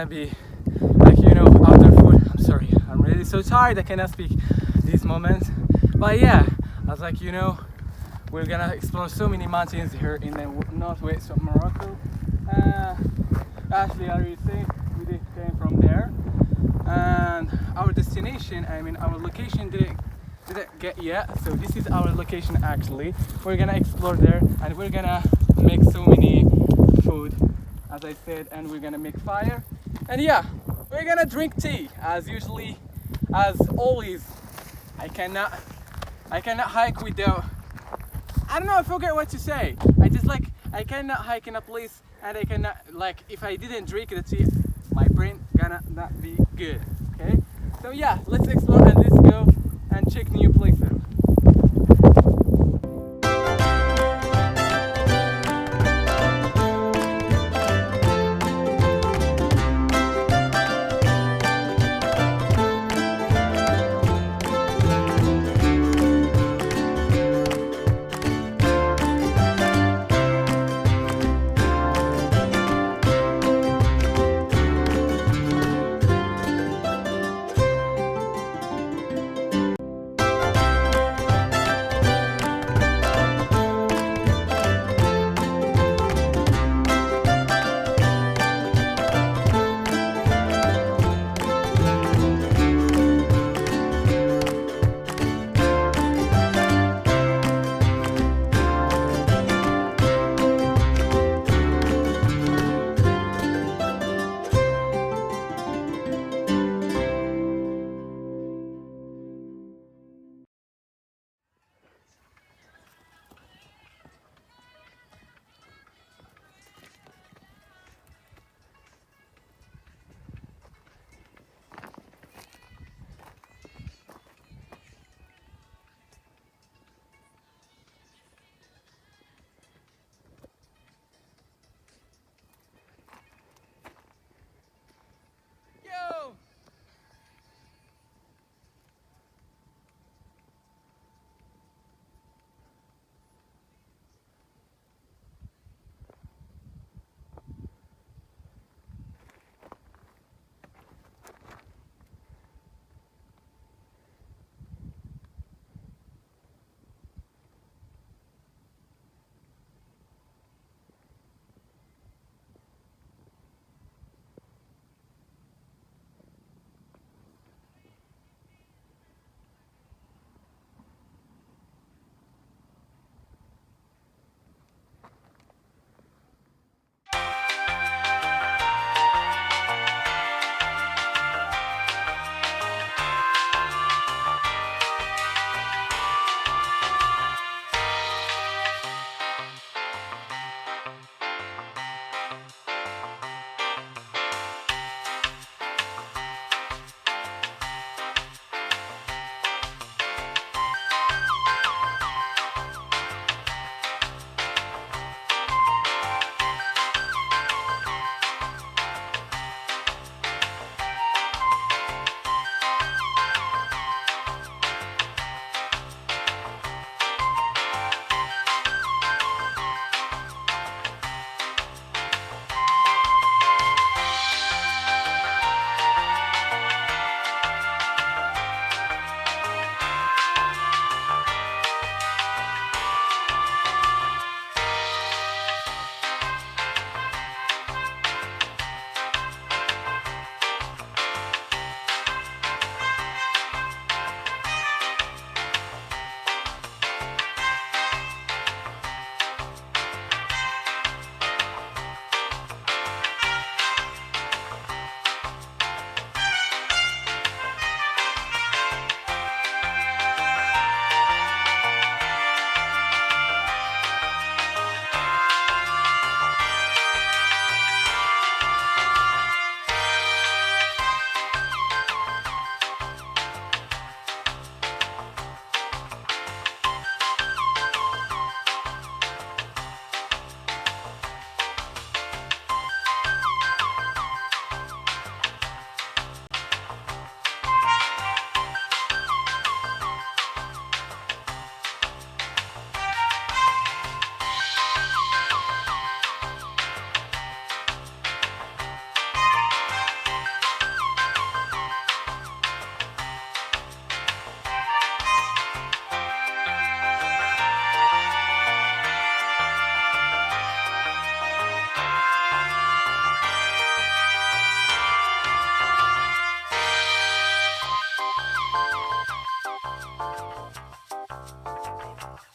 be like, you know, outdoor food. I'm sorry, I'm really so tired, I cannot speak these moments. But yeah, I was like, you know, we're gonna explore so many mountains here in the northwest of Morocco. Actually, I already said we came from there, and our destination, I mean our location didn't get yet. So this is our location actually. We're gonna explore there, and we're gonna make so many food, as I said, and we're gonna make fire, and yeah, we're gonna drink tea as usually, as always. I cannot hike without, I don't know, I forget what to say. I cannot hike in a place, and I cannot, like, if I didn't drink the tea, my brain gonna not be good. Okay, so yeah, let's explore and let's go and check new places.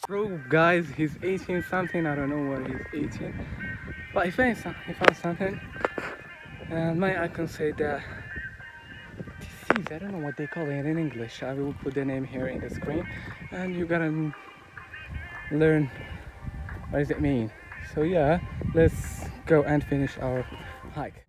Bro, guys, he's 18 something. I don't know what he's 18, but he found something. And I can say that this is, I don't know what they call it in English. I will put the name here in the screen, and you gotta learn what does it mean. So yeah, let's go and finish our hike.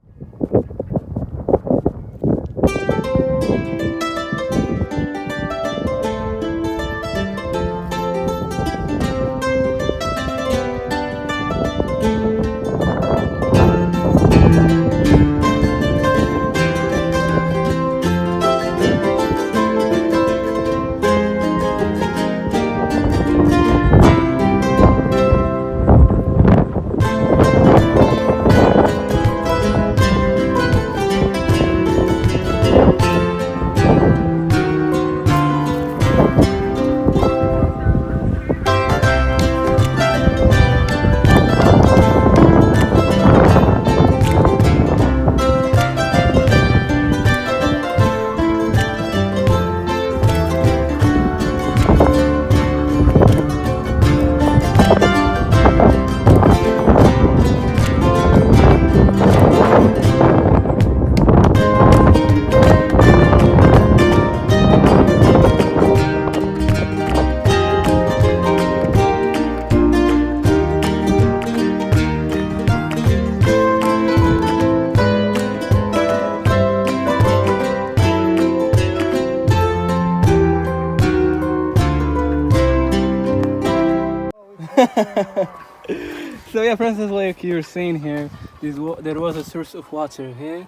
So yeah, friends, like you're seeing here, there was a source of water here,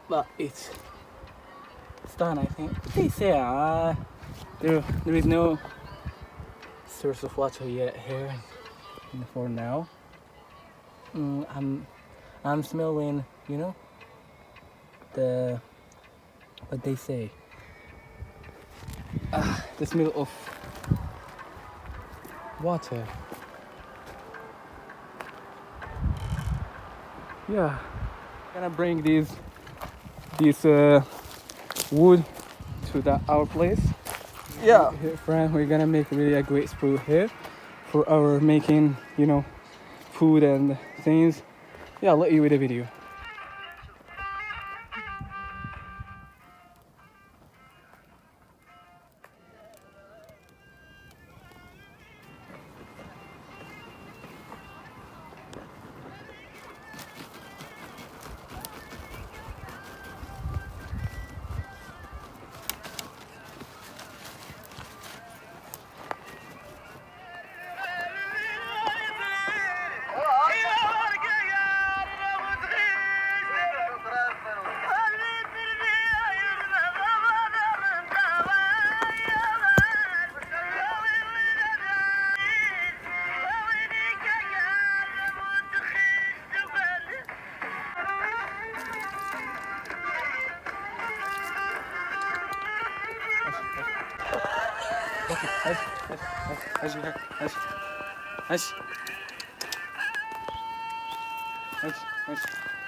but it's done, I think. They say there is no source of water yet here for now. I'm smelling, the what they say, the smell of water. Yeah, gonna bring these wood to our place. Yeah, here, friend, we're gonna make really a great spot here for our making, food and things. Yeah, I'll let you with the video.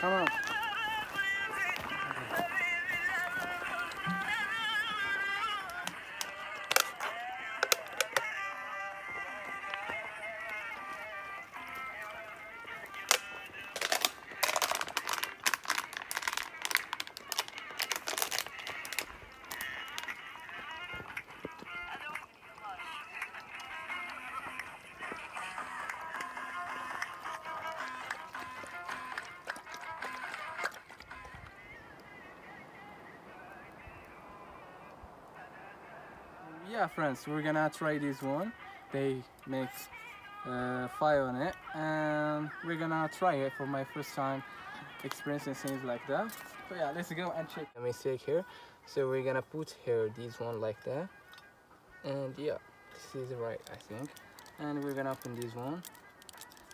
Come on. Yeah, friends, we're gonna try this one. They make fire on it, and we're gonna try it for my first time experiencing things like that. So yeah, let's go and check the mistake here. So we're gonna put here this one like that, and yeah, this is right, I think. And we're gonna open this one.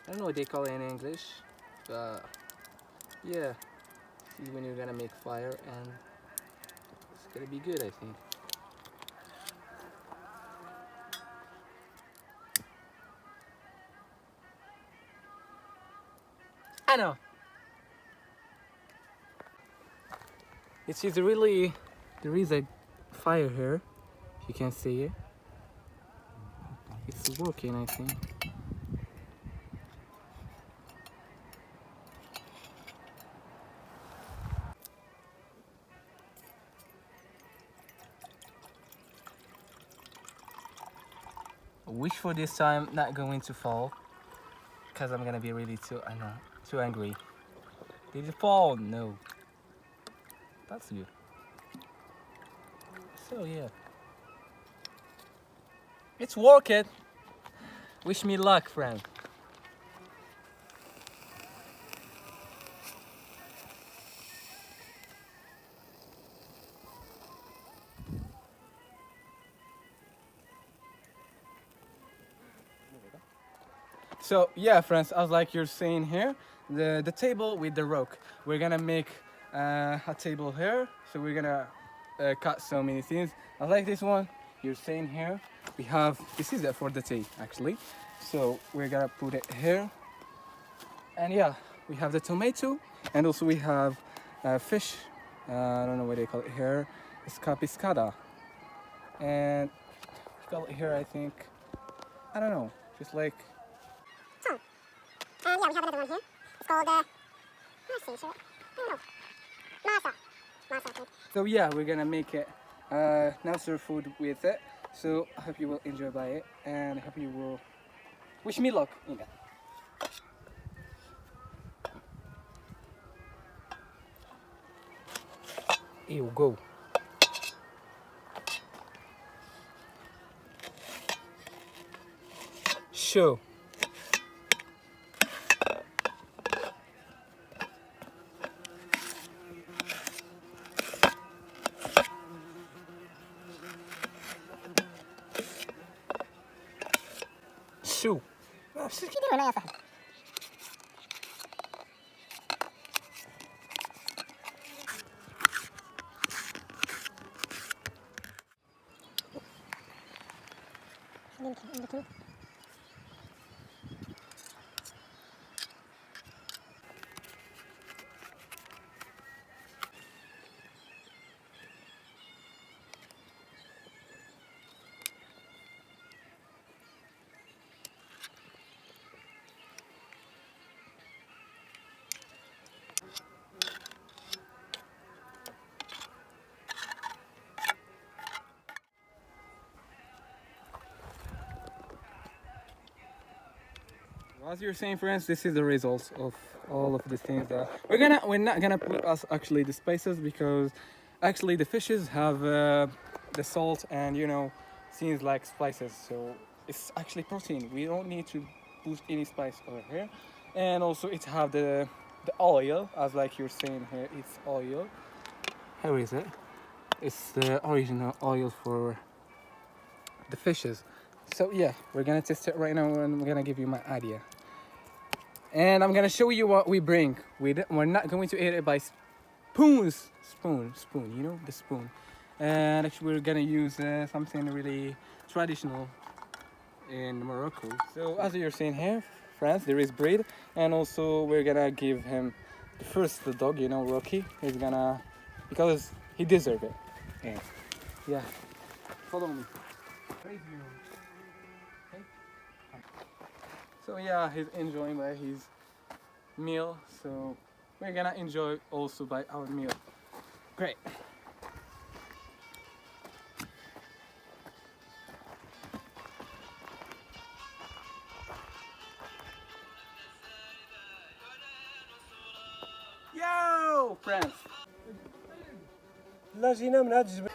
I don't know what they call it in English, but yeah, this is when you're gonna make fire, and it's gonna be good, I think. I know. It is really, there is a fire here. You can see it. It's working, I think. Wish for this time not going to fall, because I'm gonna be really too angry. Did it fall? No. That's good. So yeah, it's working. Wish me luck, friend. So yeah, friends, as like you're saying here, the table with the rock. We're gonna make a table here. So we're gonna cut so many things. I like this one. You're saying here. We have this is for the tea actually. So we're gonna put it here. And yeah, we have the tomato, and also we have fish. I don't know what they call it here. It's capiscada, and we call it here. I think I don't know. Just like. And yeah, we have another one here. It's called, let's see, sure. I don't know. Masa. Masa, I think. So yeah, we're gonna make it Nasser food with it. So I hope you will enjoy by it, and I hope you will wish me luck in it. Here we go. Sure. شو شو كده ولا يا صاحبي؟ يمكن As you're saying, friends, this is the result of all of the things that we're not gonna put us actually the spices, because actually the fishes have the salt and things like spices, so it's actually protein. We don't need to put any spice over here, and also it have the oil, as like you're saying here. It's oil. How is it? It's the original oil for the fishes. So yeah, we're gonna test it right now, and we're gonna give you my idea. And I'm gonna show you what we bring. We're not going to eat it by spoon, the spoon. And actually we're gonna use something really traditional in Morocco. So as you're seeing here, France, there is bread, and also we're gonna give him the first dog, Rocky. He's gonna, because he deserves it. And yeah, follow me. So yeah, he's enjoying by his meal, so we're gonna enjoy also by our meal. Great. Yo, friends. لا جينا من هاد الجبل.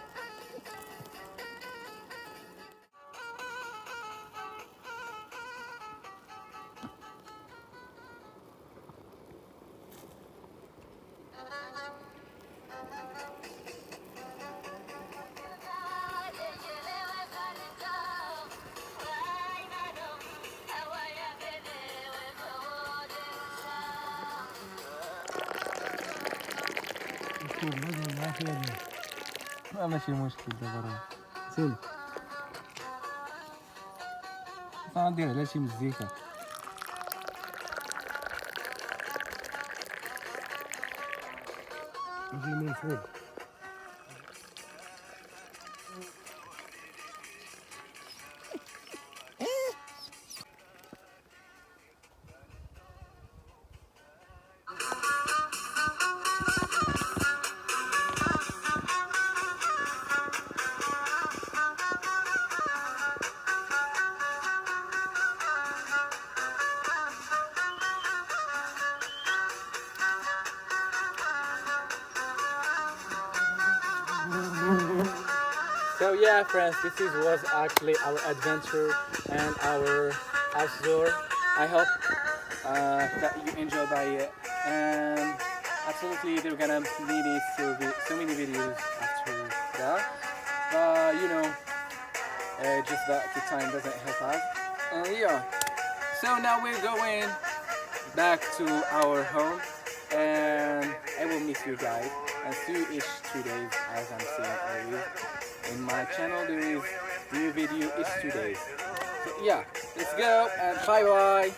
ما ماشي مشكل دابا سير غندير على شي مزيكا نجي من الفوق. So yeah, friends, was actually our adventure and our outdoor. I hope that you enjoy by it, and absolutely there are gonna be so many videos after that. But just that the time doesn't help us. And yeah, so now we're going back to our home, and I will miss you guys and see you each 2 days, as I'm saying always. In my channel there is new video each 2 days. So yeah, let's go and bye bye.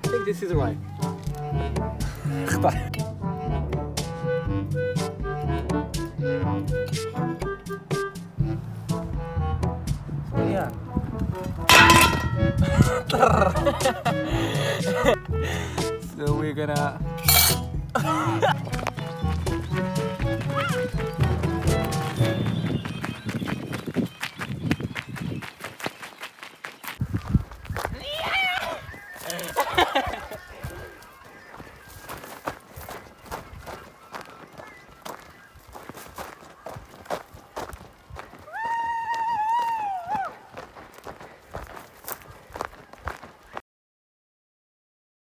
I think this is right. Yeah. So we're gonna